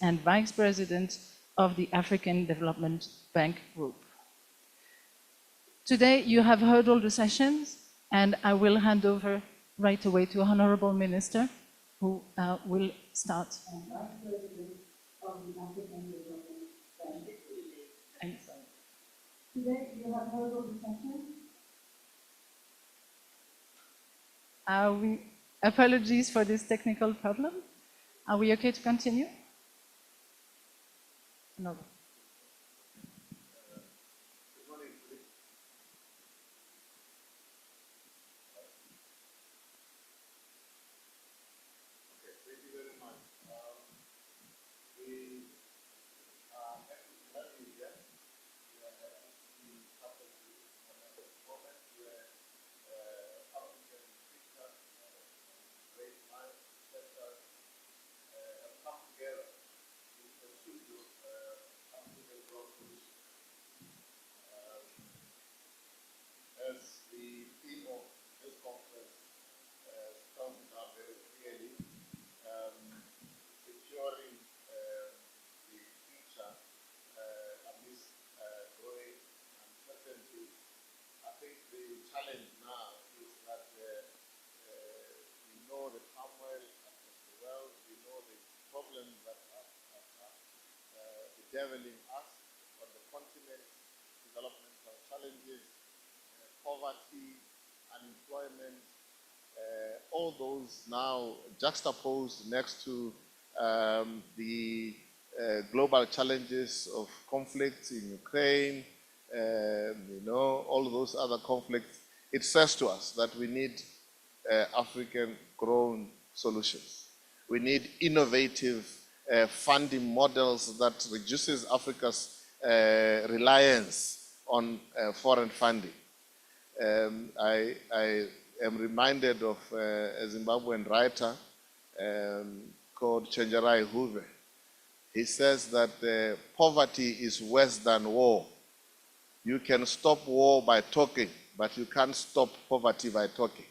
and Vice President of the African Development Bank Group. Today, you have heard all the sessions, and I will hand over right away to Honorable Minister, who will start. Vice President of the African Development Bank. Today, you have heard all the sessions. Apologies for this technical problem. Are we okay to continue? No. As the theme of this conference spells it out very clearly, securing the future amidst growing uncertainty. I think the challenge now is that we know the turmoil across the world, we know the problems that are bedeviling us on the continent, developmental challenges, poverty, unemployment, all those now juxtaposed next to the global challenges of conflict in Ukraine, all those other conflicts. It says to us that we need African-grown solutions. We need innovative funding models that reduces Africa's reliance on foreign funding. I am reminded of a Zimbabwean writer called Chenjerai Hoover. He says that poverty is worse than war. You can stop war by talking, but you can't stop poverty by talking.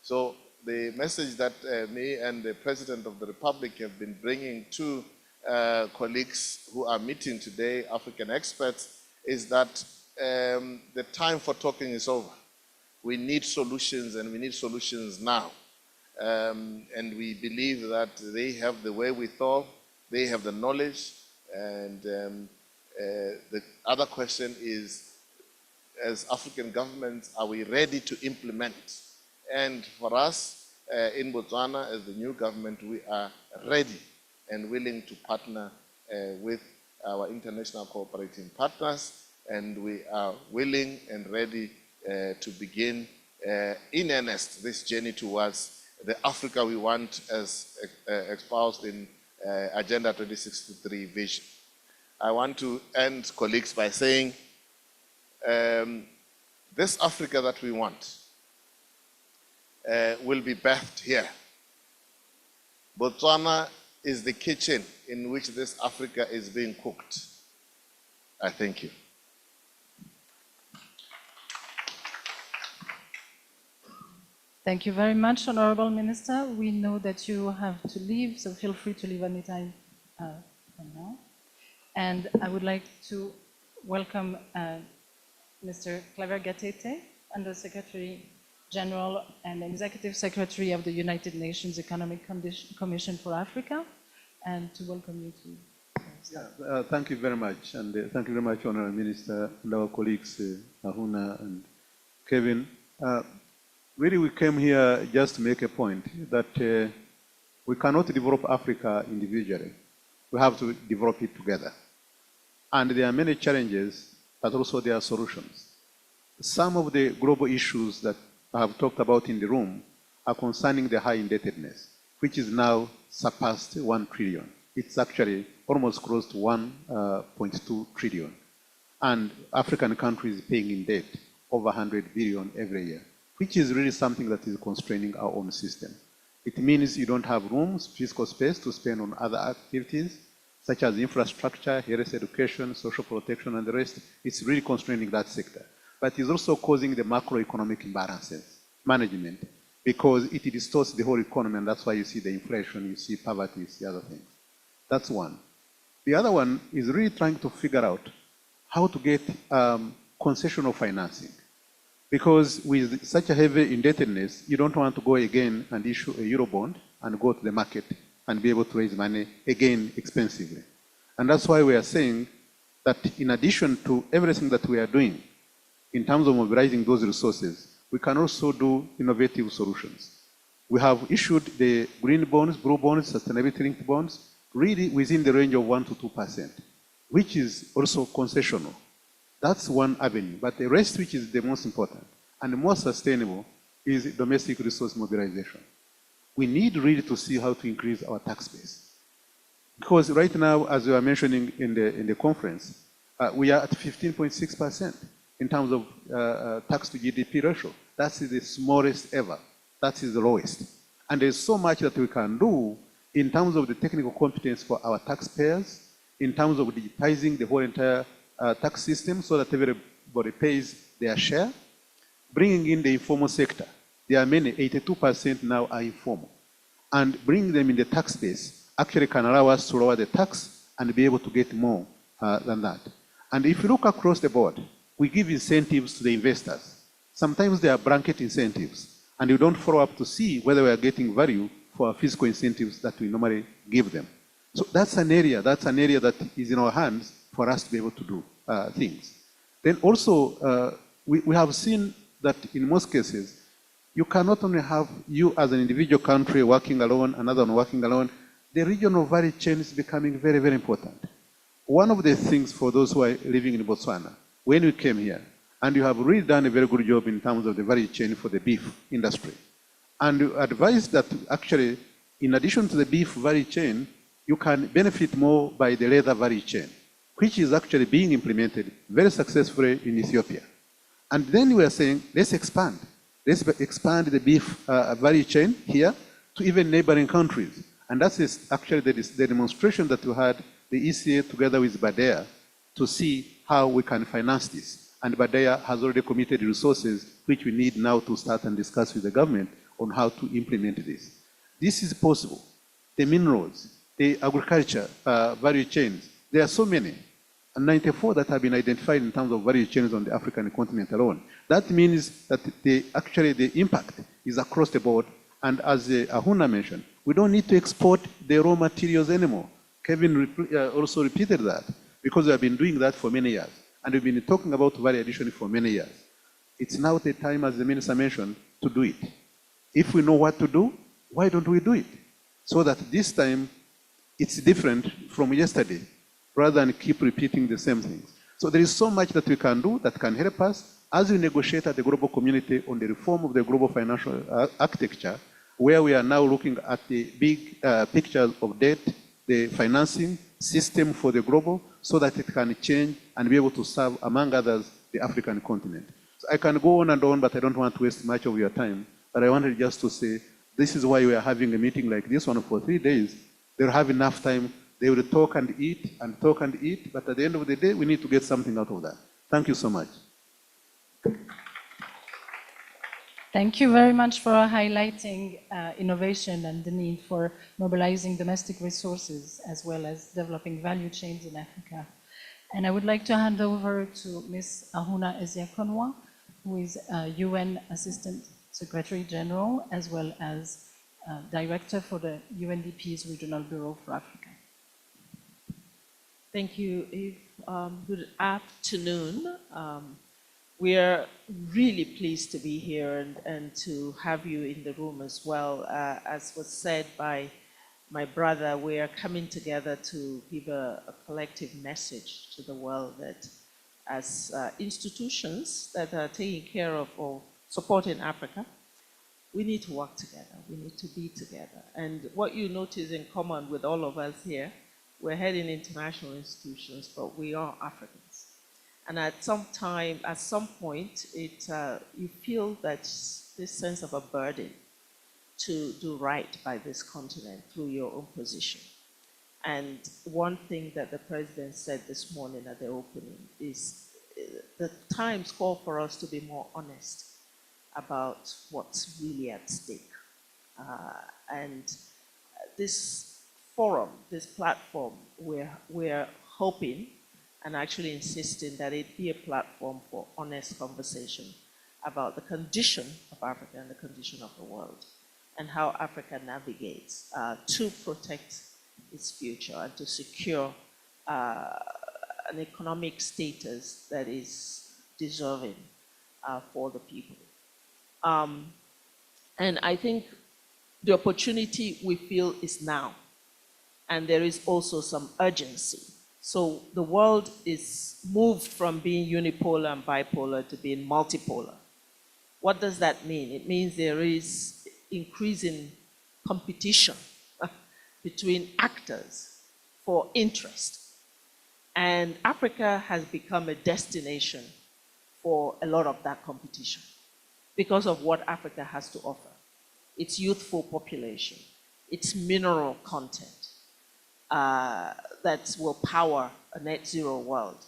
So the message that me and the President of the Republic have been bringing to colleagues who are meeting today, African experts, is that the time for talking is over. We need solutions, and we need solutions now. And we believe that they have the wherewithal, they have the knowledge, and the other question is, as African governments, are we ready to implement? And for us, in Botswana, as the new government, we are ready and willing to partner with our international cooperating partners, and we are willing and ready to begin in earnest this journey towards the Africa we want as espoused in Agenda 2063 vision. I want to end, colleagues, by saying this Africa that we want will be birthed here. Botswana is the kitchen in which this Africa is being cooked. I thank you. Thank you very much, Honorable Minister. We know that you have to leave, so feel free to leave anytime from now. And I would like to welcome Mr. Claver Gatete, Under Secretary General and Executive Secretary of the United Nations Economic Commission for Africa, and to welcome you to. Thank you very much, and thank you very much, Honorable Minister, and our colleagues, Ahuna and Kevin. Really, we came here just to make a point that we cannot develop Africa individually. We have to develop it together. And there are many challenges, but also there are solutions. Some of the global issues that I have talked about in the room are concerning the high indebtedness, which is now surpassed 1 trillion. It's actually almost close to 1.2 trillion. And African countries paying in debt over 100 billion every year, which is really something that is constraining our own system. It means you don't have rooms, physical space to spend on other activities, such as infrastructure, health, education, social protection, and the rest. It's really constraining that sector. But it's also causing the macroeconomic imbalances, management, because it distorts the whole economy, and that's why you see the inflation, you see poverty, you see other things. That's one. The other one is really trying to figure out how to get concessional financing. Because with such a heavy indebtedness, you don't want to go again and issue a Eurobond and go to the market and be able to raise money again expensively. And that's why we are saying that in addition to everything that we are doing in terms of mobilizing those resources, we can also do innovative solutions. We have issued the green bonds, blue bonds, sustainability-linked bonds, really within the range of 1% to 2%, which is also concessional. That's one avenue, but the rest, which is the most important and the most sustainable, is domestic resource mobilization. We need really to see how to increase our tax base. Because right now, as we were mentioning in the conference, we are at 15.6% in terms of tax to GDP ratio. That is the smallest ever. That is the lowest. And there's so much that we can do in terms of the technical competence for our taxpayers, in terms of digitizing the whole entire tax system so that everybody pays their share, bringing in the informal sector. There are many, 82% now are informal. And bringing them in the tax base actually can allow us to lower the tax and be able to get more than that. And if you look across the board, we give incentives to the investors. Sometimes they are blanket incentives, and you don't follow up to see whether we are getting value for our fiscal incentives that we normally give them. So that's an area that is in our hands for us to be able to do things. Then also, we have seen that in most cases, you cannot only have you as an individual country working alone, another one working alone. The regional value chain is becoming very, very important. One of the things for those who are living in Botswana, when we came here, and you have really done a very good job in terms of the value chain for the beef industry. And you advise that actually, in addition to the beef value chain, you can benefit more by the leather value chain, which is actually being implemented very successfully in Ethiopia. And then we are saying, let's expand. Let's expand the beef value chain here to even neighboring countries. And that is actually the demonstration that we had, the ECA together with Badea, to see how we can finance this. And Badea has already committed resources, which we need now to start and discuss with the government on how to implement this. This is possible. The minerals, the agriculture value chains, there are so many, and 94 that have been identified in terms of value chains on the African continent alone. That means that actually the impact is across the board, and as Ahuna mentioned, we don't need to export the raw materials anymore. Kevin also repeated that, because we have been doing that for many years, and we've been talking about value addition for many years. It's now the time, as the minister mentioned, to do it. If we know what to do, why don't we do it? So that this time, it's different from yesterday, rather than keep repeating the same things. So there is so much that we can do that can help us as we negotiate at the global community on the reform of the global financial architecture, where we are now looking at the big pictures of debt, the financing system for the global, so that it can change and be able to serve, among others, the African continent. So I can go on and on, but I don't want to waste much of your time. But I wanted just to say, this is why we are having a meeting like this one for 3 days. They'll have enough time. They will talk and eat and talk and eat, but at the end of the day, we need to get something out of that. Thank you so much. Thank you very much for highlighting innovation and the need for mobilizing domestic resources as well as developing value chains in Africa. And I would like to hand over to Ms. Ahuna Ezeakonwa, who is UN Assistant Secretary General as well as Director for the UNDP's Regional Bureau for Africa. Thank you, Eve. Good afternoon. We are really pleased to be here and to have you in the room as well. As was said by my brother, we are coming together to give a collective message to the world that as institutions that are taking care of or supporting Africa, we need to work together. We need to be together. And what you notice in common with all of us here, we're heading international institutions, but we are Africans. And at some point, you feel that this sense of a burden to do right by this continent through your own position. And one thing that the president said this morning at the opening is the times call for us to be more honest about what's really at stake. And this forum, this platform, we're hoping and actually insisting that it be a platform for honest conversation about the condition of Africa and the condition of the world, and how Africa navigates to protect its future and to secure an economic status that is deserving for the people. And I think the opportunity we feel is now, and there is also some urgency. So the world is moved from being unipolar and bipolar to being multipolar. What does that mean? It means there is increasing competition between actors for interest. And Africa has become a destination for a lot of that competition because of what Africa has to offer. Its youthful population, its mineral content that will power a net zero world,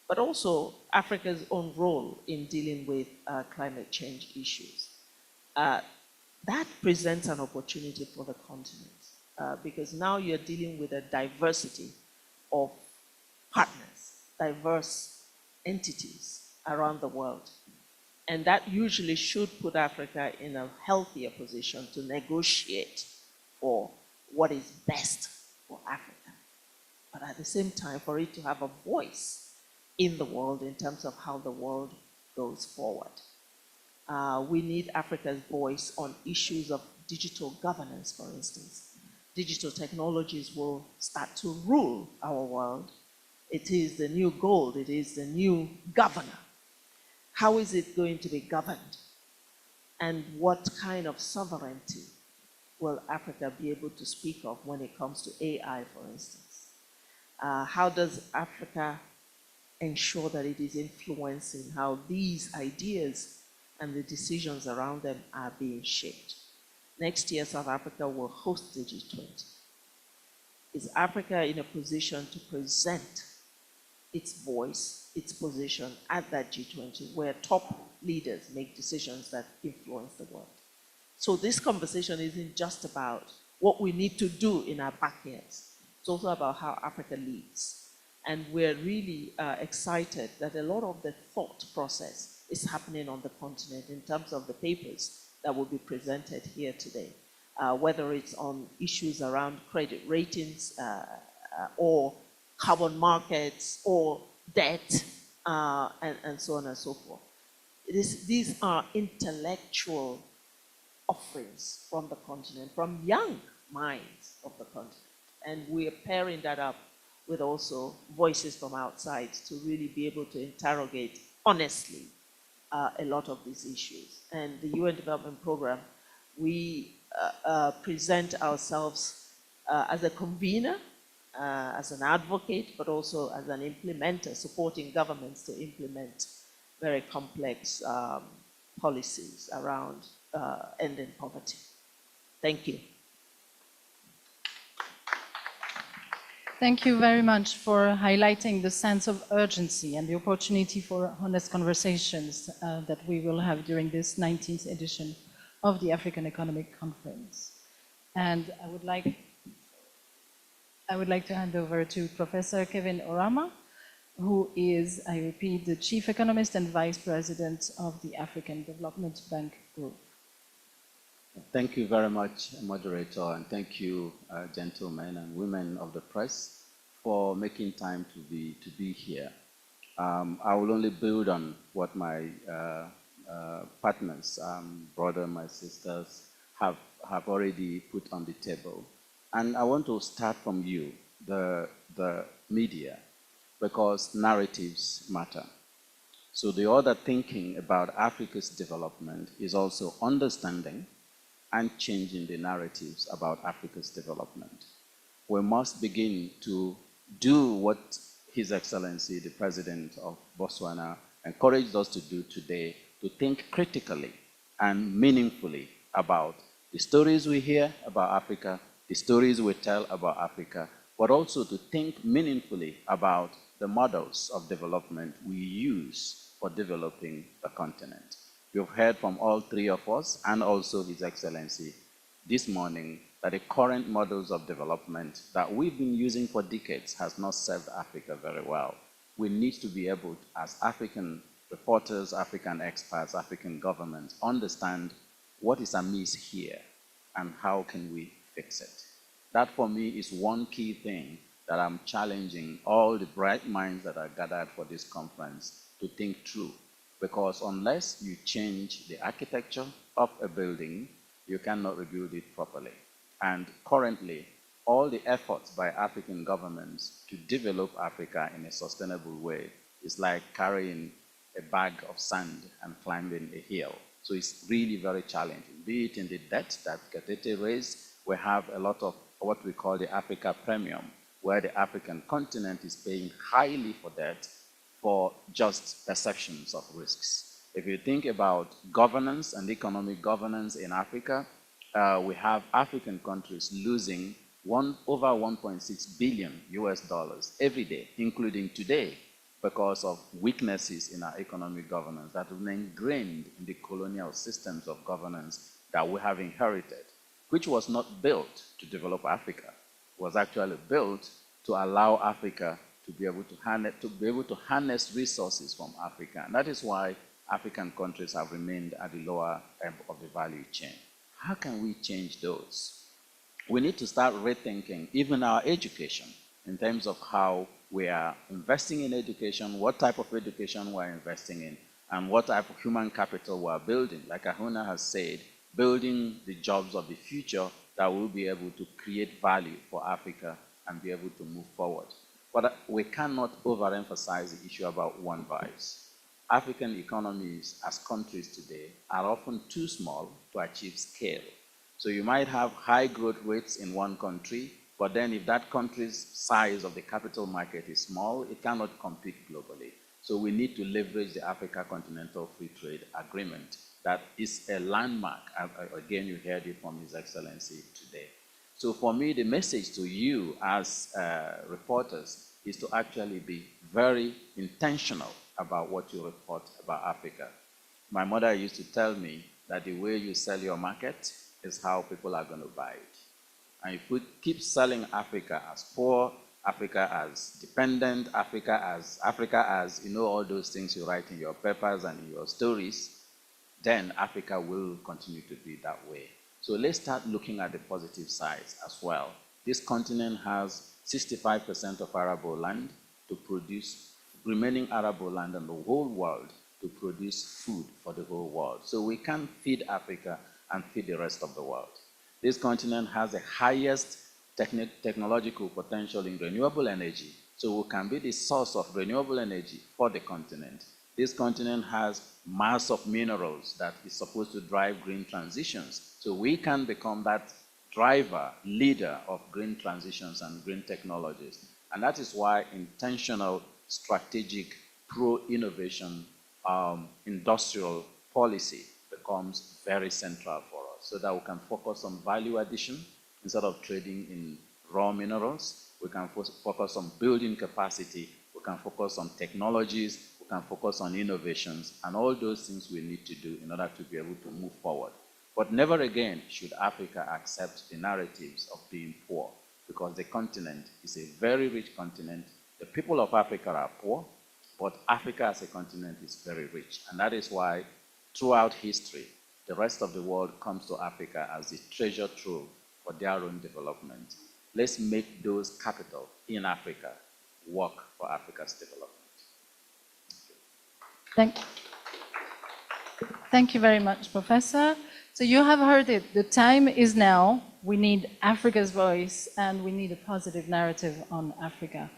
but also Africa's own role in dealing with climate change issues. That presents an opportunity for the continent because now you're dealing with a diversity of partners, diverse entities around the world. And that usually should put Africa in a healthier position to negotiate for what is best for Africa. But at the same time, for it to have a voice in the world in terms of how the world goes forward. We need Africa's voice on issues of digital governance, for instance. Digital technologies will start to rule our world. It is the new gold, it is the new governor. How is it going to be governed? And what kind of sovereignty will Africa be able to speak of when it comes to AI, for instance? How does Africa ensure that it is influencing how these ideas and the decisions around them are being shaped? Next year, South Africa will host the G20. Is Africa in a position to present its voice, its position at that G20 where top leaders make decisions that influence the world? So this conversation isn't just about what we need to do in our backyards. It's also about how Africa leads. And we're really excited that a lot of the thought process is happening on the continent in terms of the papers that will be presented here today, whether it's on issues around credit ratings or carbon markets or debt and so on and so forth. These are intellectual offerings from the continent, from young minds of the continent. And we are pairing that up with also voices from outside to really be able to interrogate honestly a lot of these issues. And the UN Development Program, we present ourselves as a convener, as an advocate, but also as an implementer, supporting governments to implement very complex policies around ending poverty. Thank you. Thank you very much for highlighting the sense of urgency and the opportunity for honest conversations that we will have during this 19th edition of the African Economic Conference. And I would like to hand over to Professor Kevin Orama, who is, I repeat, the Chief Economist and Vice President of the African Development Bank Group. Thank you very much, moderator, and thank you, gentlemen and women of the press, for making time to be here. I will only build on what my partners, brothers, my sisters, have already put on the table. And I want to start from you, the media, because narratives matter. So the other thinking about Africa's development is also understanding and changing the narratives about Africa's development. We must begin to do what His Excellency, the President of Botswana, encouraged us to do today, to think critically and meaningfully about the stories we hear about Africa, the stories we tell about Africa, but also to think meaningfully about the models of development we use for developing the continent. You've heard from all three of us and also His Excellency this morning that the current models of development that we've been using for decades has not served Africa very well. We need to be able, as African reporters, African experts, African governments, understand what is amiss here and how can we fix it. That for me is one key thing that I'm challenging all the bright minds that are gathered for this conference to think through. Because unless you change the architecture of a building, you cannot rebuild it properly. And currently, all the efforts by African governments to develop Africa in a sustainable way is like carrying a bag of sand and climbing a hill. So it's really very challenging. Be it in the debt that Gatete raised, we have a lot of what we call the Africa premium, where the African continent is paying highly for debt for just perceptions of risks. If you think about governance and economic governance in Africa, we have African countries losing over 1.6 billion US dollars every day, including today, because of weaknesses in our economic governance that have been ingrained in the colonial systems of governance that we have inherited, which was not built to develop Africa. It was actually built to allow Africa to be able to harness resources from Africa. And that is why African countries have remained at the lower end of the value chain. How can we change those? We need to start rethinking even our education in terms of how we are investing in education, what type of education we're investing in, and what type of human capital we're building. Like Ahuna has said, building the jobs of the future that will be able to create value for Africa and be able to move forward. But we cannot overemphasize the issue about one voice. African economies as countries today are often too small to achieve scale. So you might have high growth rates in one country, but then if that country's size of the capital market is small, it cannot compete globally. So we need to leverage the Africa Continental Free Trade Agreement. That is a landmark. Again, you heard it from His Excellency today. So for me, the message to you as reporters is to actually be very intentional about what you report about Africa. My mother used to tell me that the way you sell your market is how people are going to buy it. And if we keep selling Africa as poor, Africa as dependent, Africa as, you know, all those things you write in your papers and in your stories, then Africa will continue to be that way. So let's start looking at the positive sides as well. This continent has 65% of arable land to produce, remaining arable land in the whole world to produce food for the whole world. So we can feed Africa and feed the rest of the world. This continent has the highest technological potential in renewable energy, so we can be the source of renewable energy for the continent. This continent has mass of minerals that is supposed to drive green transitions, so we can become that driver, leader of green transitions and green technologies. And that is why intentional, strategic, pro-innovation industrial policy becomes very central for us, so that we can focus on value addition instead of trading in raw minerals. We can focus on building capacity, we can focus on technologies, we can focus on innovations, and all those things we need to do in order to be able to move forward. But never again should Africa accept the narratives of being poor, because the continent is a very rich continent. The people of Africa are poor, but Africa as a continent is very rich. And that is why throughout history, the rest of the world comes to Africa as the treasure trove for their own development. Let's make those capital in Africa work for Africa's development. Thank you very much, Professor. So you have heard it. The time is now. We need Africa's voice, and we need a positive narrative on Africa.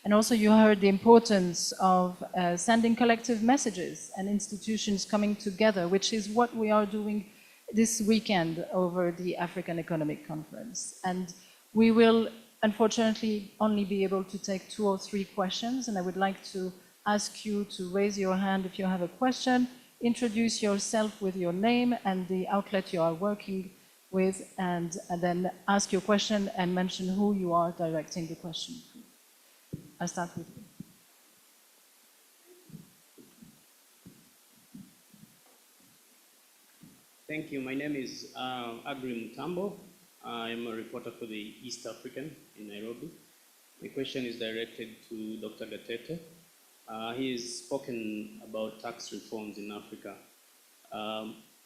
And also you heard the importance of sending collective messages and institutions coming together, which is what we are doing this weekend over the African Economic Conference. And we will, unfortunately, only be able to take 2 or 3 questions, and I would like to ask you to raise your hand if you have a question, introduce yourself with your name and the outlet you are working with, and then ask your question and mention who you are directing the question to. I'll start with you. Thank you. My name is Agri Mutambo. I'm a reporter for the East African in Nairobi. My question is directed to Dr. Gatete. He has spoken about tax reforms in Africa.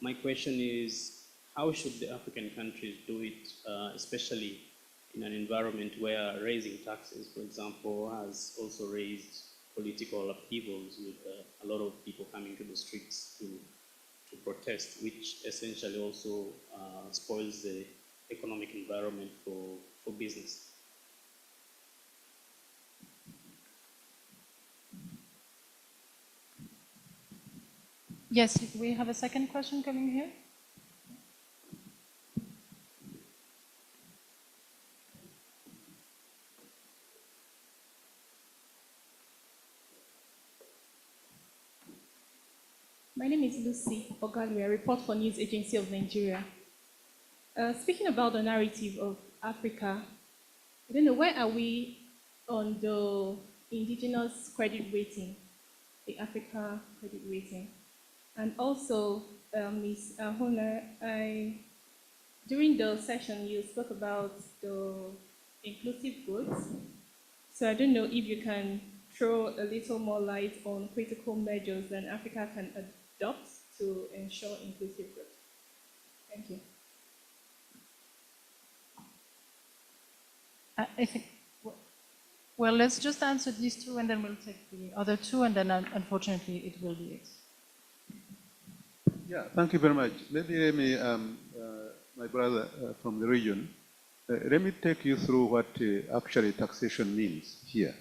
My question is, how should the African countries do it, especially in an environment where raising taxes, for example, has also raised political upheavals with a lot of people coming to the streets to protest, which essentially also spoils the economic environment for business. Yes, we have a second question coming here. My name is Lucy Ogalwe, I report for News Agency of Nigeria. Speaking about the narrative of Africa, I don't know, where are we on the indigenous credit rating, the Africa credit rating? And also, Ms. Ahuna, during the session, you spoke about the inclusive goods. So I don't know if you can throw a little more light on critical measures that Africa can adopt to ensure inclusive growth. Thank you. I think, well, let's just answer these two and then we'll take the other two and then unfortunately it will be it. Yeah, thank you very much. Maybe let me, my brother from the region, let me take you through what actually taxation means here.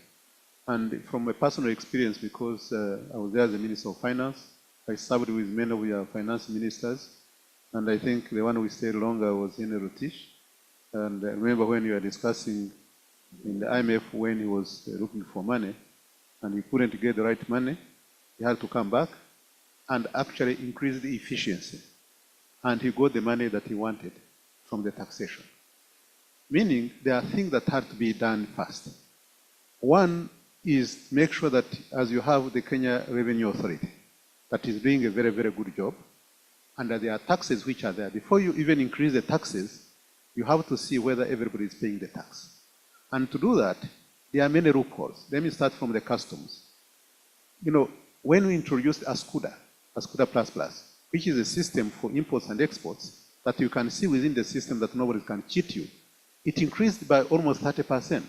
And from a personal experience, because I was there as a Minister of Finance, I served with many of your finance ministers, and I think the one who stayed longer was Henry Rotich. And I remember when you were discussing in the IMF when he was looking for money, and he couldn't get the right money, he had to come back and actually increase the efficiency. And he got the money that he wanted from the taxation. Meaning, there are things that had to be done fast. One is make sure that as you have the Kenya Revenue Authority, that is doing a very, very good job, and that there are taxes which are there. Before you even increase the taxes, you have to see whether everybody is paying the tax. And to do that, there are many loopholes. Let me start from the customs. You know, when we introduced ASCUDA Plus, which is a system for imports and exports, that you can see within the system that nobody can cheat you, it increased by almost 30%.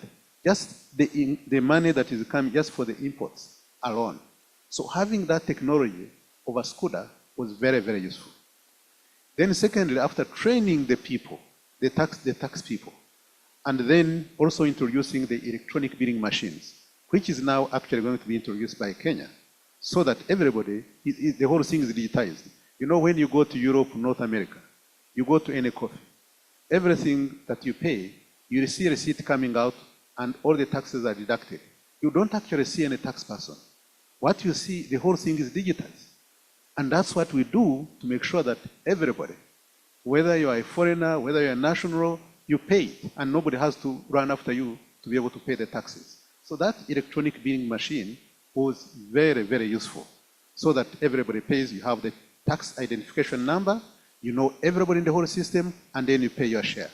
Just the money that is coming just for the imports alone. So having that technology of ASCUDA was very, very useful. Then secondly, after training the people, the tax people, and then also introducing the electronic billing machines, which is now actually going to be introduced by Kenya, so that everybody, the whole thing is digitized. You know, when you go to Europe, North America, you go to any coffee, everything that you pay, you see a receipt coming out and all the taxes are deducted. You don't actually see any tax person. What you see, the whole thing is digitized. And that's what we do to make sure that everybody, whether you are a foreigner, whether you're a national, you pay it, and nobody has to run after you to be able to pay the taxes. So that electronic billing machine was very, very useful, so that everybody pays. You have the tax identification number, you know everybody in the whole system, and then you pay your share.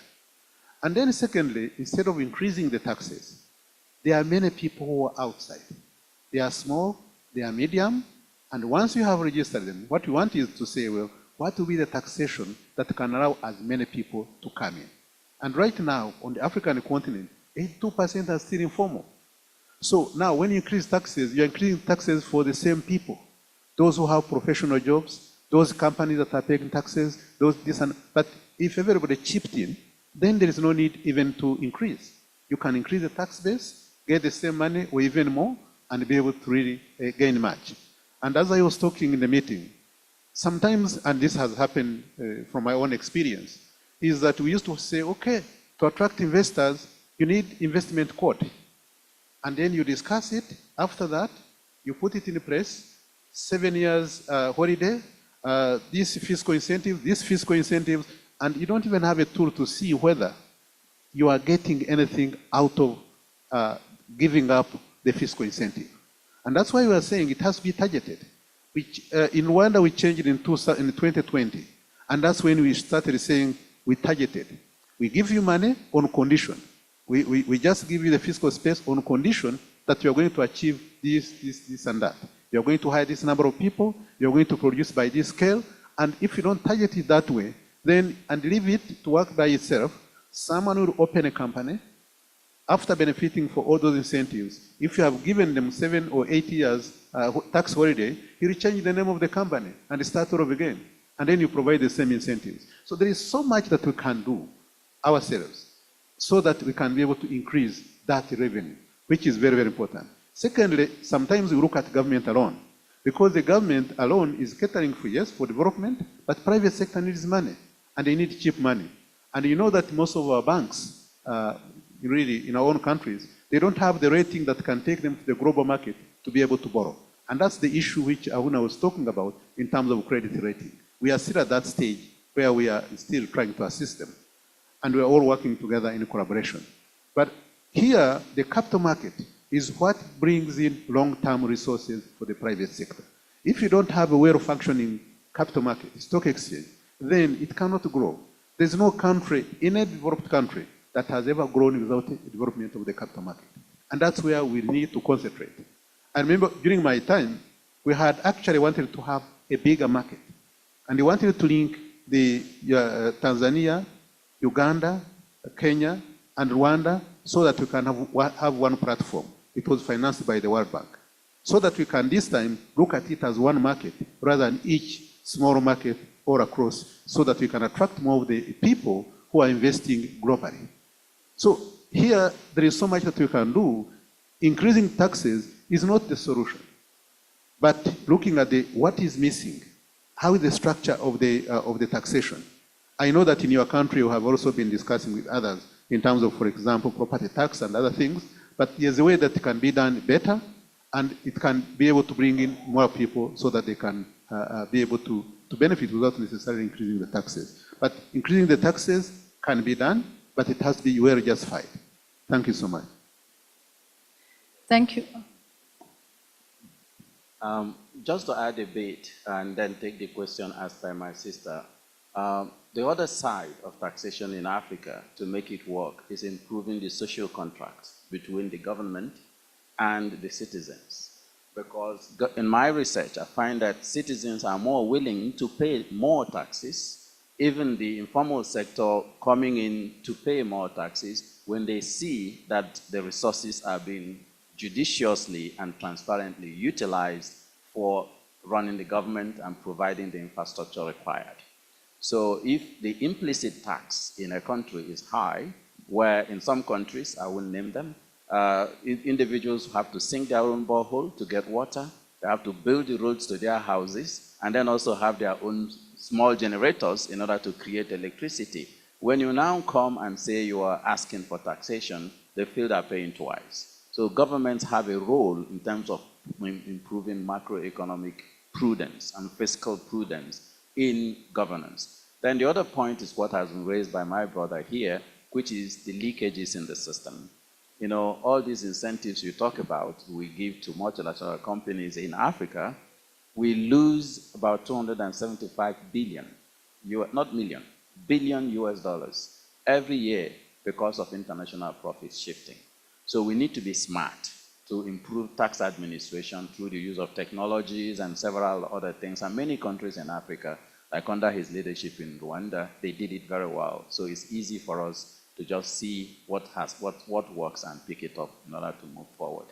And then secondly, instead of increasing the taxes, there are many people who are outside. They are small, they are medium, and once you have registered them, what you want is to say, well, what will be the taxation that can allow as many people to come in? And right now, on the African continent, 82% are still informal. So now when you increase taxes, you're increasing taxes for the same people. Those who have professional jobs, those companies that are paying taxes, but if everybody chipped in, then there is no need even to increase. You can increase the tax base, get the same money or even more, and be able to really gain much. And as I was talking in the meeting, sometimes, and this has happened from my own experience, is that we used to say, okay, to attract investors, you need investment code. And then you discuss it. After that, you put it in place, 7 years holiday, this fiscal incentive, and you don't even have a tool to see whether you are getting anything out of giving up the fiscal incentive. And that's why we are saying it has to be targeted. Which, in Rwanda, we changed it in 2020. And that's when we started saying we targeted. We give you money on condition. We just give you the fiscal space on condition that you are going to achieve this, and that. You are going to hire this number of people, you are going to produce by this scale, and if you don't target it that way, then, and leave it to work by itself, someone will open a company, after benefiting for all those incentives. If you have given them 7 or 8 years tax holiday, you will change the name of the company and start all over again. And then you provide the same incentives. So there is so much that we can do ourselves so that we can be able to increase that revenue, which is very, very important. Secondly, sometimes we look at government alone, because the government alone is catering for, yes, for development, but private sector needs money, and they need cheap money. And you know that most of our banks, really in our own countries, they don't have the rating that can take them to the global market to be able to borrow. And that's the issue which Ahuna was talking about in terms of credit rating. We are still at that stage where we are still trying to assist them. And we are all working together in collaboration. But here, the capital market is what brings in long-term resources for the private sector. If you don't have a well-functioning capital market, stock exchange, then it cannot grow. There's no country, in a developed country, that has ever grown without the development of the capital market. And that's where we need to concentrate. I remember during my time, we had actually wanted to have a bigger market. And we wanted to link the Tanzania, Uganda, Kenya, and Rwanda so that we can have one platform. It was financed by the World Bank. So that we can this time look at it as one market rather than each small market all across, so that we can attract more of the people who are investing globally. So here, there is so much that we can do. Increasing taxes is not the solution. But looking at what is missing, how is the structure of the taxation? I know that in your country you have also been discussing with others in terms of, for example, property tax and other things, but there's a way that it can be done better, and it can be able to bring in more people so that they can be able to benefit without necessarily increasing the taxes. But increasing the taxes can be done, but it has to be well justified. Thank you so much. Thank you. Just to add a bit and then take the question asked by my sister. The other side of taxation in Africa to make it work is improving the social contract between the government and the citizens. Because in my research, I find that citizens are more willing to pay more taxes, even the informal sector coming in to pay more taxes when they see that the resources are being judiciously and transparently utilized for running the government and providing the infrastructure required. So if the implicit tax in a country is high, where in some countries, I won't name them, individuals have to sink their own borehole to get water, they have to build the roads to their houses, and then also have their own small generators in order to create electricity. When you now come and say you are asking for taxation, they feel they're paying twice. So governments have a role in terms of improving macroeconomic prudence and fiscal prudence in governance. Then the other point is what has been raised by my brother here, which is the leakages in the system. You know, all these incentives you talk about, we give to multilateral companies in Africa, we lose about 275 billion, not million, billion US dollars every year because of international profits shifting. So we need to be smart to improve tax administration through the use of technologies and several other things. And many countries in Africa, like under his leadership in Rwanda, they did it very well. So it's easy for us to just see what works and pick it up in order to move forward.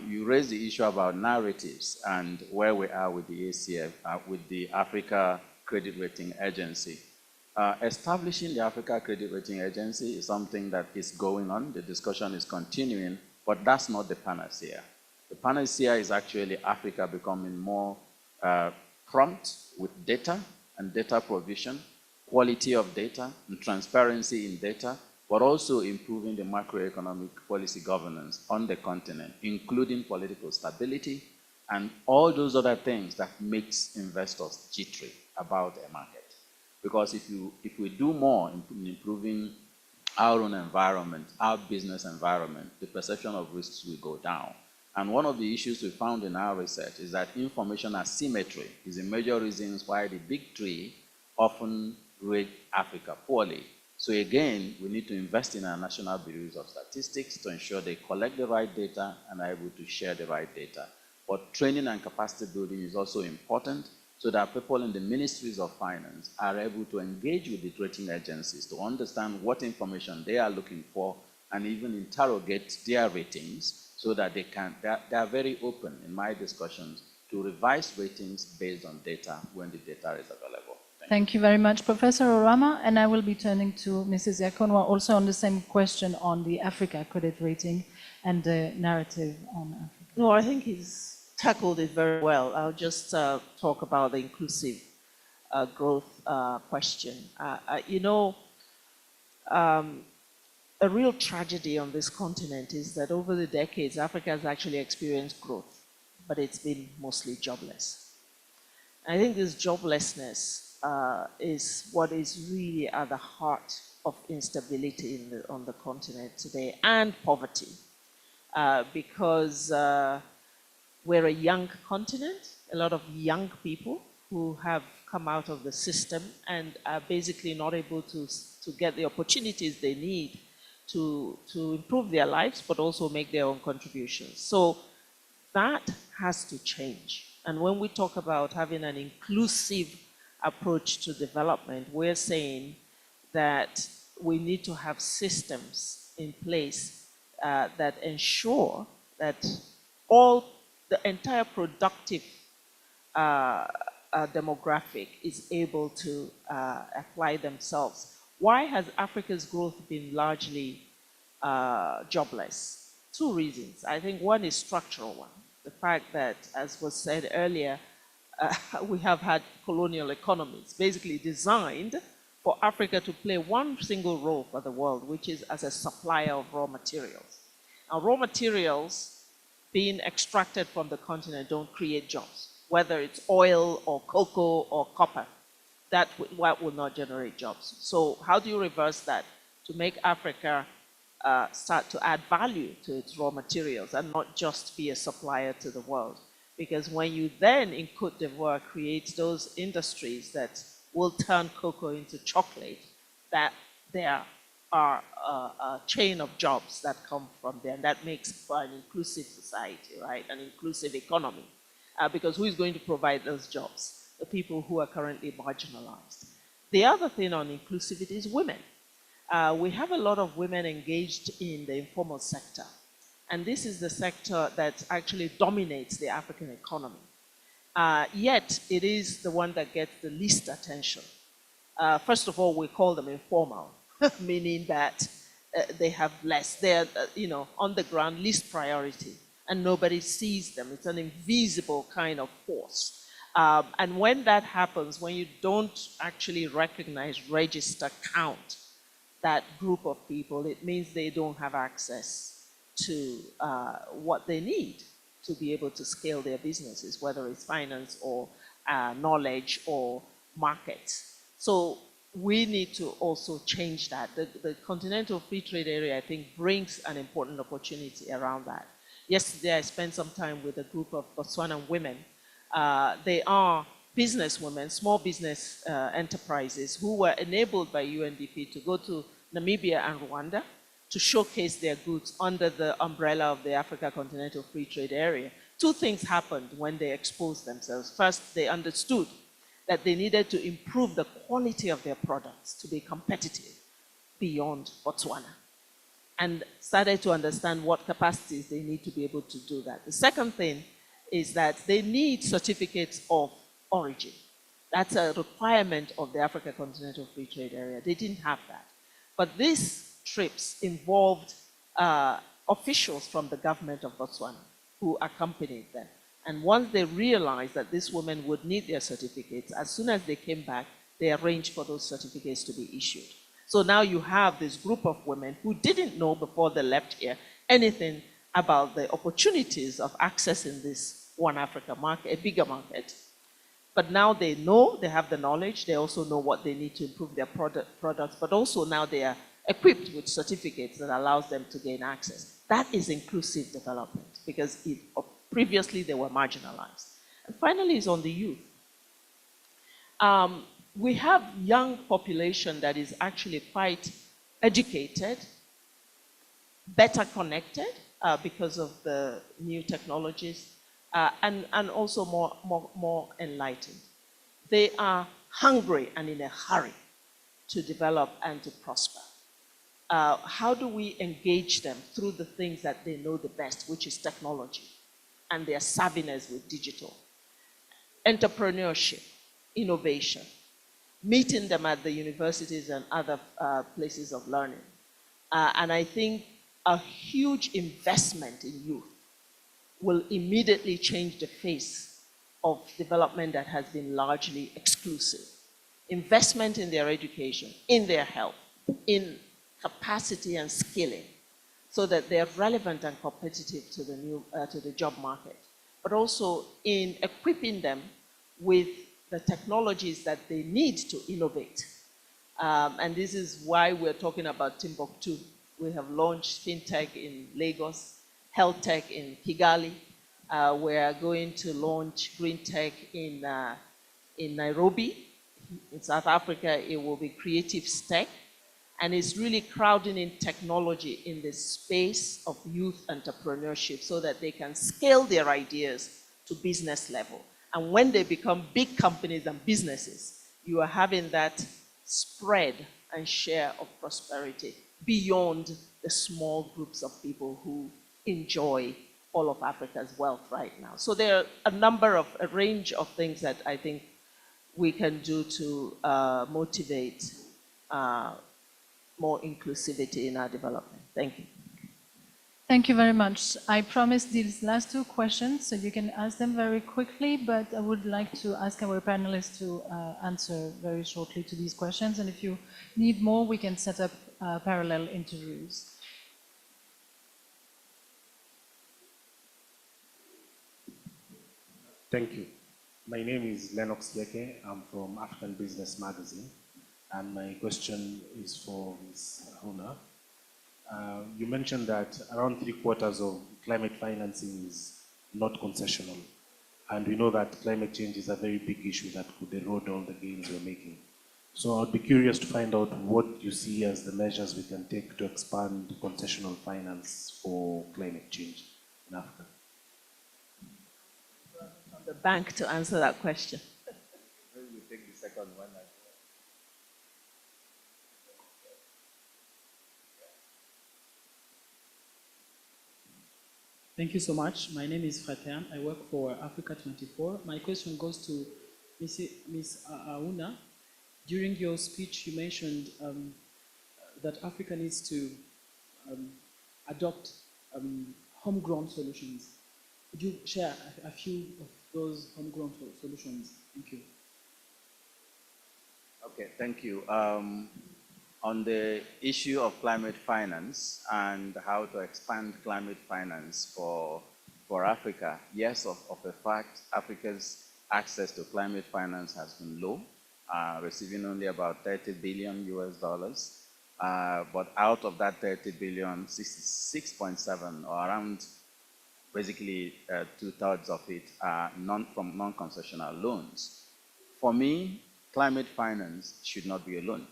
You raised the issue about narratives and where we are with the ACF, with the Africa Credit Rating Agency. Establishing the Africa Credit Rating Agency is something that is going on. The discussion is continuing, but that's not the panacea. The panacea is actually Africa becoming more prompt with data and data provision, quality of data and transparency in data, but also improving the macroeconomic policy governance on the continent, including political stability and all those other things that makes investors jittery about a market. Because if we do more in improving our own environment, our business environment, the perception of risks will go down. And one of the issues we found in our research is that information asymmetry is a major reason why the big three often rate Africa poorly. So again, we need to invest in our national bureaus of statistics to ensure they collect the right data and are able to share the right data. But training and capacity building is also important so that people in the ministries of finance are able to engage with the rating agencies to understand what information they are looking for and even interrogate their ratings so that they are very open in my discussions to revise ratings based on data when the data is available. Thank you very much, Professor Orama. And I will be turning to Mrs. Yakonwa also on the same question on the Africa credit rating and the narrative on Africa. No, I think he's tackled it very well. I'll just talk about the inclusive growth question. A real tragedy on this continent is that over the decades, Africa has actually experienced growth, but it's been mostly jobless. I think this joblessness is what is really at the heart of instability on the continent today, and poverty, because we're a young continent, a lot of young people who have come out of the system and are basically not able to get the opportunities they need to improve their lives, but also make their own contributions. So that has to change. And when we talk about having an inclusive approach to development, we're saying that we need to have systems in place that ensure that the entire productive demographic is able to apply themselves. Why has Africa's growth been largely jobless? Two reasons. I think one is structural one. The fact that, as was said earlier, we have had colonial economies basically designed for Africa to play one single role for the world, which is as a supplier of raw materials. Now, raw materials being extracted from the continent don't create jobs, whether it's oil or cocoa or copper. That will not generate jobs. So how do you reverse that to make Africa start to add value to its raw materials and not just be a supplier to the world? Because when you then in Côte d'Ivoire create those industries that will turn cocoa into chocolate, that there are a chain of jobs that come from there, and that makes for an inclusive society, right? An inclusive economy. Because who is going to provide those jobs? The people who are currently marginalized. The other thing on inclusivity is women. We have a lot of women engaged in the informal sector. And this is the sector that actually dominates the African economy. Yet, it is the one that gets the least attention. First of all, we call them informal, meaning that they have less. They're, on the ground, least priority. And nobody sees them. It's an invisible kind of force. And when that happens, when you don't actually recognize, register, count that group of people, it means they don't have access to what they need to be able to scale their businesses, whether it's finance or knowledge or markets. So we need to also change that. The Continental Free Trade Area, I think, brings an important opportunity around that. Yesterday, I spent some time with a group of Botswanan women. They are business women, small business enterprises who were enabled by UNDP to go to Namibia and Rwanda to showcase their goods under the umbrella of the Africa Continental Free Trade Area. Two things happened when they exposed themselves. First, they understood that they needed to improve the quality of their products to be competitive beyond Botswana, and started to understand what capacities they need to be able to do that. The second thing is that they need certificates of origin. That's a requirement of the Africa Continental Free Trade Area. They didn't have that. But these trips involved officials from the government of Botswana who accompanied them. And once they realized that these women would need their certificates, as soon as they came back, they arranged for those certificates to be issued. So now you have this group of women who didn't know before they left here anything about the opportunities of accessing this One Africa market, a bigger market. But now they know, they have the knowledge, they also know what they need to improve their products, but also now they are equipped with certificates that allows them to gain access. That is inclusive development, because previously they were marginalized. And finally is on the youth. we have young population that is actually quite educated, better connected because of the new technologies, and also more enlightened. They are hungry and in a hurry to develop and to prosper. How do we engage them through the things that they know the best, which is technology, and their savviness with digital? Entrepreneurship, innovation, meeting them at the universities and other places of learning. And I think a huge investment in youth will immediately change the face of development that has been largely exclusive. Investment in their education, in their health, in capacity and skilling, so that they're relevant and competitive to the job market, but also in equipping them with the technologies that they need to innovate. And this is why we're talking about Timbuktu. We have launched FinTech in Lagos, Health Tech in Kigali. We are going to launch Green Tech in Nairobi. In South Africa, it will be Creative Tech. And it's really crowding in technology in the space of youth entrepreneurship so that they can scale their ideas to business level. And when they become big companies and businesses, you are having that spread and share of prosperity beyond the small groups of people who enjoy all of Africa's wealth right now. So there are a range of things that I think we can do to motivate more inclusivity in our development. Thank you. Thank you very much. I promised these last two questions, so you can ask them very quickly, but I would like to ask our panelists to answer very shortly to these questions. And if you need more, we can set up parallel interviews. Thank you. My name is Lennox Yeke. I'm from African Business Magazine. And my question is for Ms. Ahuna. You mentioned that around 3/4 of climate financing is not concessional. And we know that climate change is a very big issue that could erode all the gains we're making. So I'd be curious to find out what you see as the measures we can take to expand concessional finance for climate change in Africa. From the bank to answer that question. Maybe we take the second one. Thank you so much. My name is Fratern. I work for Africa 24. My question goes to Ms. Ahuna. During your speech, you mentioned that Africa needs to adopt homegrown solutions. Could you share a few of those homegrown solutions? Thank you. Okay, thank you. On the issue of climate finance and how to expand climate finance for Africa, yes, of a fact, Africa's access to climate finance has been low, receiving only about $30 billion US. But out of that 30 billion, 66.7 or around basically 2/3 of it are from non-concessional loans. For me, climate finance should not be a loan,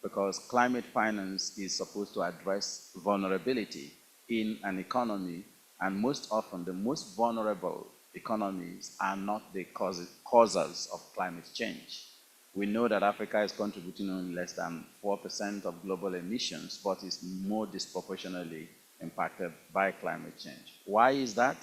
because climate finance is supposed to address vulnerability in an economy, and most often the most vulnerable economies are not the causers of climate change. We know that Africa is contributing only less than 4% of global emissions, but is more disproportionately impacted by climate change. Why is that?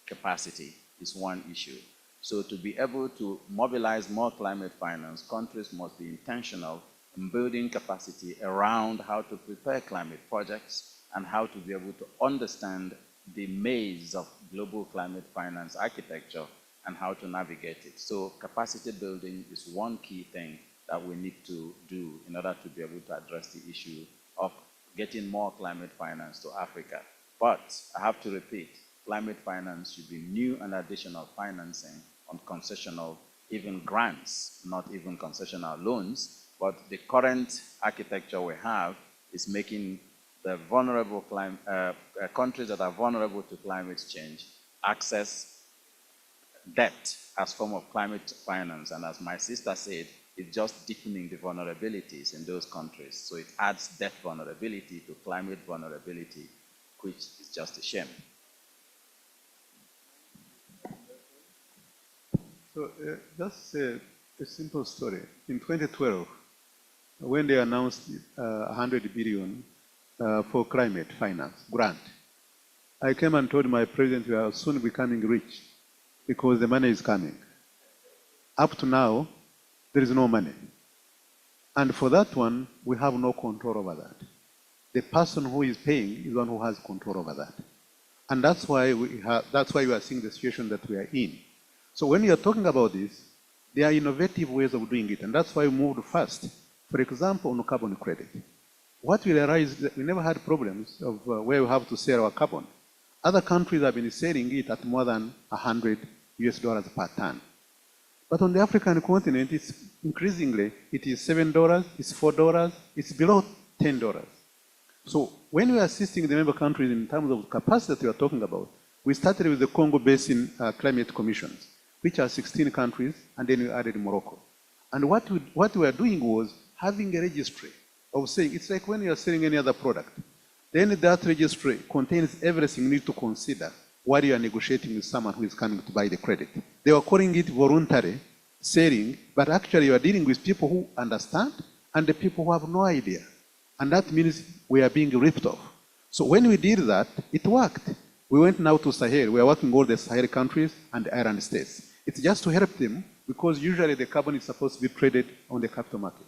Capacity is one issue. So to be able to mobilize more climate finance, countries must be intentional in building capacity around how to prepare climate projects and how to be able to understand the maze of global climate finance architecture and how to navigate it. So capacity building is one key thing that we need to do in order to be able to address the issue of getting more climate finance to Africa. But I have to repeat, climate finance should be new and additional financing on concessional, even grants, not even concessional loans. But the current architecture we have is making the vulnerable countries that are vulnerable to climate change access debt as form of climate finance. And as my sister said, it's just deepening the vulnerabilities in those countries. So it adds death vulnerability to climate vulnerability, which is just a shame. So just a simple story. In 2012, when they announced 100 billion for climate finance grant, I came and told my president we are soon becoming rich because the money is coming. Up to now, there is no money. And for that one, we have no control over that. The person who is paying is the one who has control over that. And that's why we are seeing the situation that we are in. So when you are talking about this, there are innovative ways of doing it, and that's why we moved fast. For example, on carbon credit. What we realized is that we never had problems of where we have to sell our carbon. Other countries have been selling it at more than $100 per ton. But on the African continent, it's increasingly, it is $7, it's $4, it's below $10. So when we are assisting the member countries in terms of capacity that we are talking about, we started with the Congo Basin Climate Commissions, which are 16 countries, and then we added Morocco. And what we were doing was having a registry of saying, it's like when you are selling any other product. Then that registry contains everything you need to consider while you are negotiating with someone who is coming to buy the credit. They were calling it voluntary selling, but actually you are dealing with people who understand and the people who have no idea. And that means we are being ripped off. So when we did that, it worked. We went now to Sahel. We are working all the Sahel countries and the island states. It's just to help them because usually the carbon is supposed to be traded on the capital market.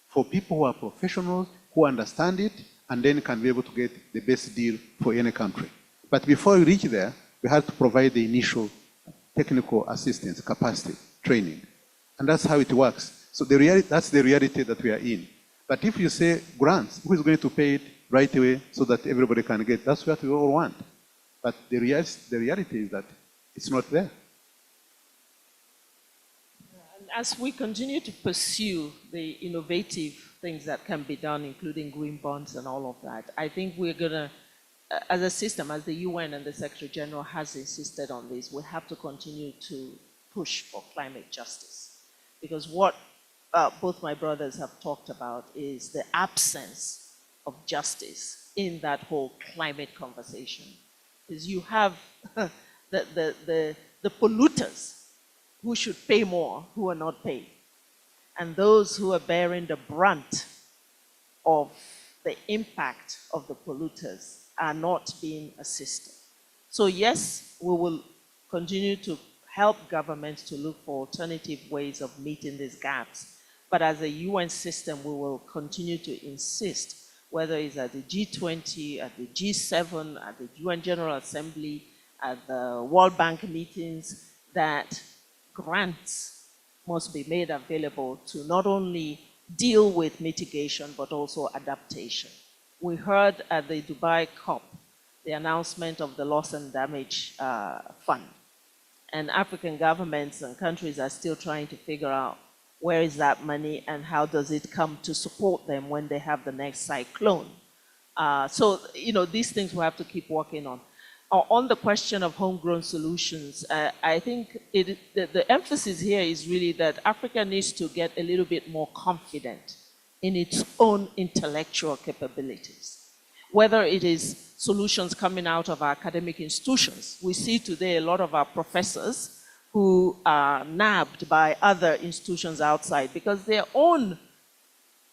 For people who are professionals, who understand it, and then can be able to get the best deal for any country. But before we reach there, we have to provide the initial technical assistance, capacity, training. And that's how it works. So that's the reality that we are in. But if you say grants, who is going to pay it right away so that everybody can get? That's what we all want. But the reality is that it's not there. And as we continue to pursue the innovative things that can be done, including green bonds and all of that, I think we're going to, as a system, as the UN and the Secretary General has insisted on this, we have to continue to push for climate justice. Because what both my brothers have talked about is the absence of justice in that whole climate conversation. Is you have the polluters who should pay more who are not paid, and those who are bearing the brunt of the impact of the polluters are not being assisted. So yes, we will continue to help governments to look for alternative ways of meeting these gaps, but as a UN system, we will continue to insist, whether it's at the G20, at the G7, at the UN General Assembly, at the World Bank meetings, that grants must be made available to not only deal with mitigation, but also adaptation. We heard at the Dubai COP the announcement of the loss and damage fund. And African governments and countries are still trying to figure out where is that money and how does it come to support them when they have the next cyclone. So, these things we have to keep working on. On the question of homegrown solutions, I think the emphasis here is really that Africa needs to get a little bit more confident in its own intellectual capabilities. Whether it is solutions coming out of our academic institutions. We see today a lot of our professors who are nabbed by other institutions outside because their own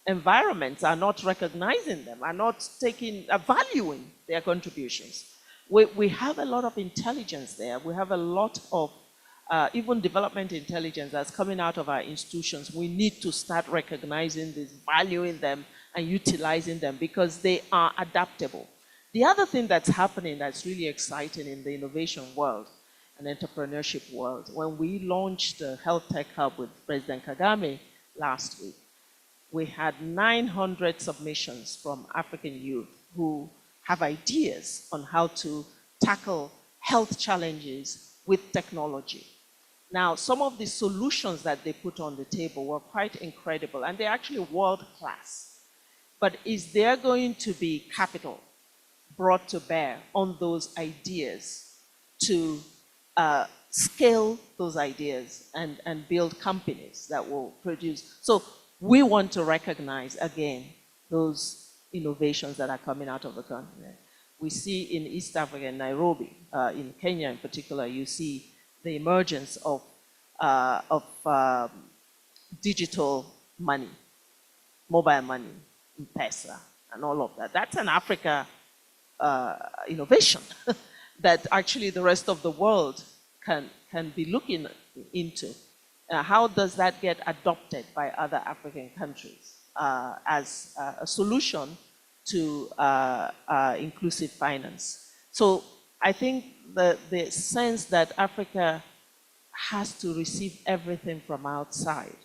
environments are not recognizing them, are not valuing their contributions. We have a lot of intelligence there. We have a lot of even development intelligence that's coming out of our institutions. We need to start recognizing this, valuing them, and utilizing them because they are adaptable. The other thing that's happening that's really exciting in the innovation world and entrepreneurship world, when we launched the Health Tech Hub with President Kagame last week, we had 900 submissions from African youth who have ideas on how to tackle health challenges with technology. Now, some of the solutions that they put on the table were quite incredible, and they're actually world-class. But is there going to be capital brought to bear on those ideas to scale those ideas and build companies that will produce. So we want to recognize, again, those innovations that are coming out of the continent. We see in East Africa, in Nairobi, in Kenya in particular, you see the emergence of digital money, mobile money, M-Pesa, and all of that. That's an Africa innovation that actually the rest of the world can be looking into. How does that get adopted by other African countries as a solution to inclusive finance? So I think the sense that Africa has to receive everything from outside,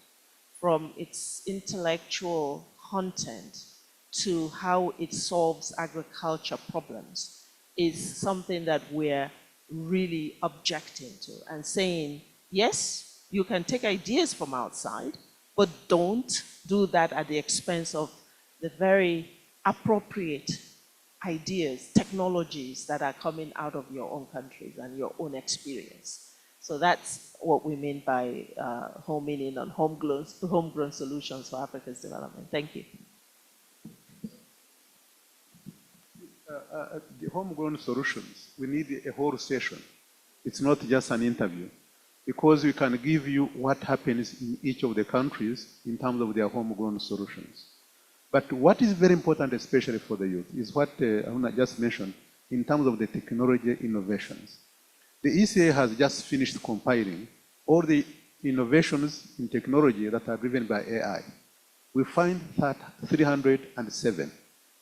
from its intellectual content to how it solves agriculture problems, is something that we're really objecting to and saying, yes, you can take ideas from outside, but don't do that at the expense of the very appropriate ideas, technologies that are coming out of your own countries and your own experience. So that's what we mean by homing in on homegrown solutions for Africa's development. Thank you. The homegrown solutions, we need a whole session. It's not just an interview, because we can give you what happens in each of the countries in terms of their homegrown solutions. But what is very important, especially for the youth, is what Ahuna just mentioned in terms of the technology innovations. The ECA has just finished compiling all the innovations in technology that are driven by AI. We find that 307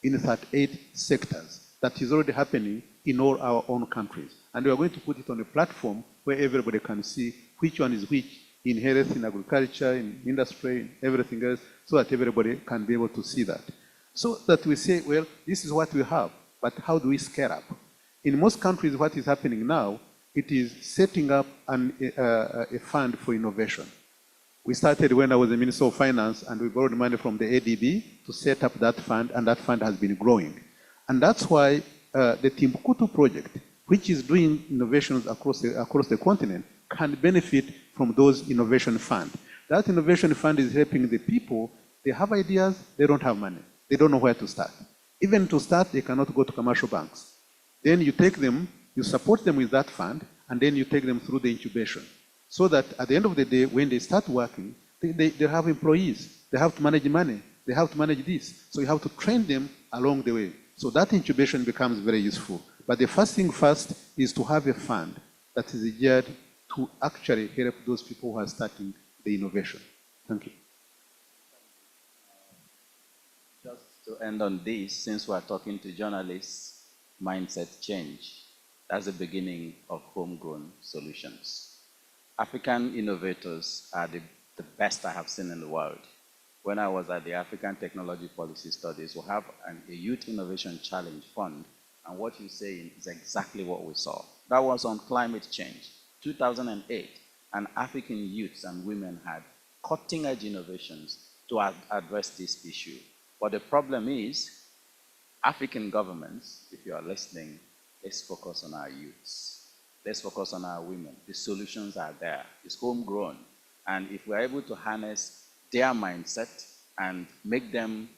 in 38 sectors that is already happening in all our own countries. And we are going to put it on a platform where everybody can see which one is which in health, in agriculture, in industry, in everything else, so that everybody can be able to see that. So that we say, well, this is what we have, but how do we scale up? In most countries, what is happening now, it is setting up a fund for innovation. We started when I was the Minister of Finance, and we borrowed money from the ADB to set up that fund, and that fund has been growing. And that's why the Timbuktu project, which is doing innovations across the continent, can benefit from those innovation funds. That innovation fund is helping the people. They have ideas, they don't have money. They don't know where to start. Even to start, they cannot go to commercial banks. Then you take them, you support them with that fund, and then you take them through the incubation. So that at the end of the day, when they start working, they have employees. They have to manage money. They have to manage this. So you have to train them along the way. So that incubation becomes very useful. But the first thing first is to have a fund that is geared to actually help those people who are starting the innovation. Thank you. Just to end on this, since we're talking to journalists, mindset change. That's the beginning of homegrown solutions. African innovators are the best I have seen in the world. When I was at the African Technology Policy Studies, we have a Youth Innovation Challenge Fund, and what you say is exactly what we saw. That was on climate change. 2008, and African youths and women had cutting-edge innovations to address this issue. But the problem is, African governments, if you are listening, let's focus on our youths. Let's focus on our women. The solutions are there. It's homegrown. And if we're able to harness their mindset and make them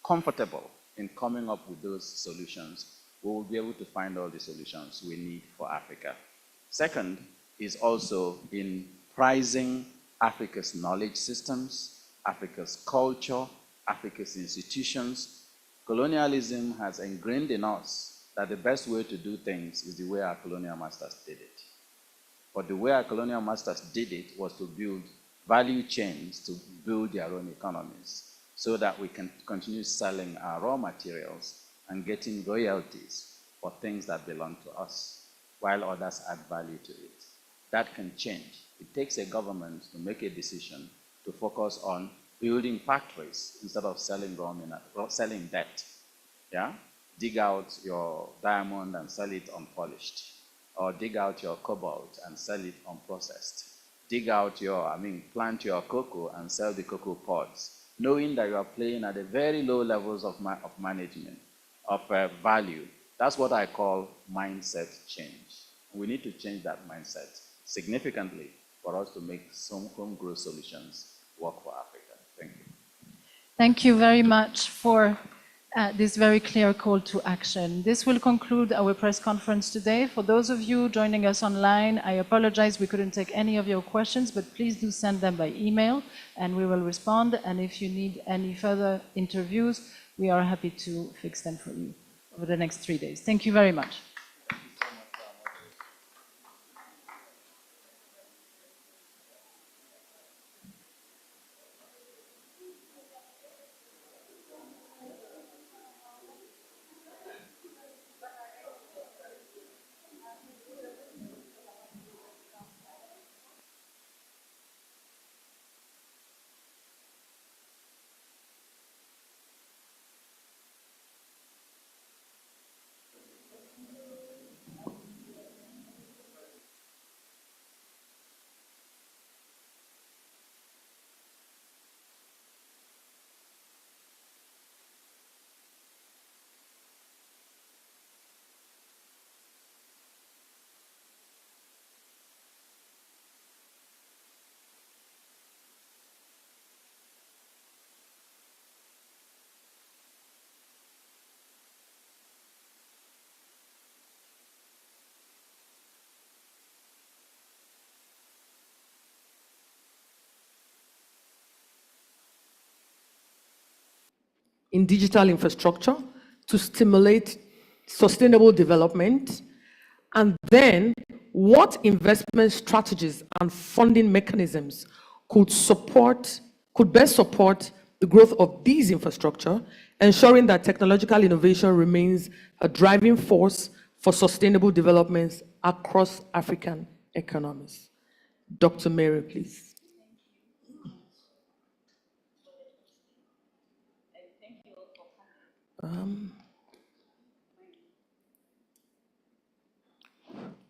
comfortable in coming up with those solutions, we will be able to find all the solutions we need for Africa. Second is also in prizing Africa's knowledge systems, Africa's culture, Africa's institutions. Colonialism has ingrained in us that the best way to do things is the way our colonial masters did it. But the way our colonial masters did it was to build value chains to build their own economies so that we can continue selling our raw materials and getting royalties for things that belong to us, while others add value to it. That can change. It takes a government to make a decision to focus on building factories instead of selling selling debt. Yeah? Dig out your diamond and sell it unpolished. Or dig out your cobalt and sell it unprocessed. Dig out plant your cocoa and sell the cocoa pods, knowing that you are playing at the very low levels of management, of value. That's what I call mindset change. We need to change that mindset significantly for us to make some home-grown solutions work for Africa. Thank you. Thank you very much for this very clear call to action. This will conclude our press conference today. For those of you joining us online, I apologize we couldn't take any of your questions, but please do send them by email and we will respond. And if you need any further interviews, we are happy to fix them for you over the next 3 days. Thank you very much. In digital infrastructure to stimulate sustainable development? And then what investment strategies and funding mechanisms could best support the growth of these infrastructure, ensuring that technological innovation remains a driving force for sustainable developments across African economies? Dr. Mary, please.